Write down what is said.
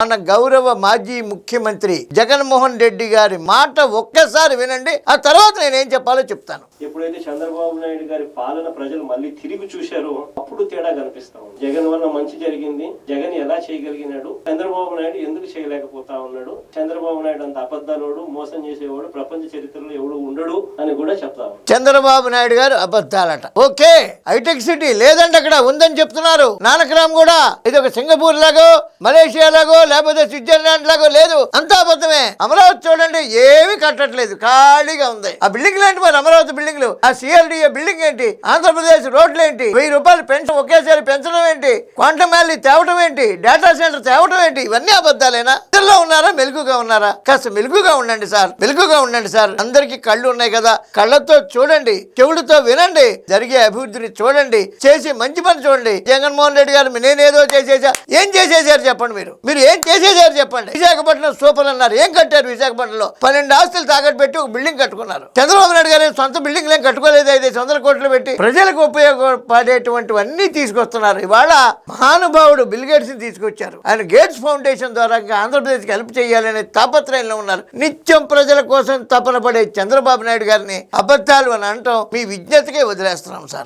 మన గౌరవ మాజీ ముఖ్యమంత్రి జగన్మోహన్ రెడ్డి గారి మాట ఒక్కసారి వినండి, ఆ తర్వాత నేనేం చెప్పాలో చెప్తాను. ఎప్పుడైతే చంద్రబాబు నాయుడు గారి పాలన ప్రజలు మళ్ళీ తిరిగి చూశారో అప్పుడు తేడా కనిపిస్తా ఉంది. జగన్ వల్ల మంచి జరిగింది, జగన్ ఎలా చేయగలిగినాడు, చంద్రబాబు నాయుడు ఎందుకు చేయలేకపోతా ఉన్నాడు, చంద్రబాబు నాయుడు అంత అబద్ధాలోడు, మోసం చేసేవాడు ప్రపంచ చరిత్రలో ఎవడు ఉండడు అని కూడా చెప్తాము. చంద్రబాబు నాయుడు గారు అబద్ధాలట. ఓకే, హైటెక్ సిటీ లేదంటే అక్కడ ఉందని చెప్తున్నారు. నానక్రామ్ కూడా ఇది ఒక సింగపూర్ లాగో మలేషియా లాగో లేకపోతే స్విట్జర్లాండ్ లాగో లేదు, అంతా అబద్ధమే. అమరావతి చూడండి, ఏమి కట్టట్లేదు, ఖాళీగా ఉంది. ఆ బిల్డింగ్ ఏంటి మరి? అమరావతి బిల్డింగ్లు, ఆ సిఎల్డిఏ బిల్డింగ్ ఏంటి, ఆంధ్రప్రదేశ్ రోడ్లు ఏంటి, 1000 రూపాయలు పెన్షన్ ఒకేసారి పెంచడం ఏంటి, క్వాంటమ్ వ్యాలీ తేవటం ఏంటి, డేటా సెంటర్ తేవటం ఏంటి, ఇవన్నీ అబద్ధాలేనా? ఇద్దరులో ఉన్నారా, మెలుగుగా ఉన్నారా? కాస్త మెలుగుగా ఉండండి సార్, మెలుగుగా ఉండండి సార్. అందరికీ కళ్ళు ఉన్నాయి కదా, కళ్ళతో చూడండి, చెవులతో వినండి, జరిగే అభివృద్ధిని చూడండి, చేసి మంచి పని చూడండి. జగన్మోహన్ రెడ్డి గారు నేనేదో చేసేసా, ఏం చేసేసారు చెప్పండి? మీరు ఏం చేసేసారు చెప్పండి? విశాఖపట్నం సూపర్ అన్నారు, ఏం కట్టారు? విశాఖపట్నంలో 12 ఆస్తులు తాకట్టు పెట్టి ఒక బిల్డింగ్ కట్టుకున్నారు. చంద్రబాబు నాయుడు గారు సొంత బిల్డింగ్ ఏం కట్టుకోలేదు, 500 కోట్లు పెట్టి ప్రజలకు ఉపయోగపడేటువంటివన్నీ తీసుకొస్తున్నారు. ఇవాళ మహానుభావుడు బిల్ గేట్స్ ని తీసుకొచ్చారు. ఆయన గేట్స్ ఫౌండేషన్ ద్వారా ఆంధ్రప్రదేశ్ కి హెల్ప్ చేయాలనే తాపత్రయంలో ఉన్నారు. నిత్యం ప్రజల కోసం తపన పడే చంద్రబాబు నాయుడు గారిని అబద్ధాలు అని అంటాం మీ విజ్ఞతకే వదిలేస్తున్నాం సార్.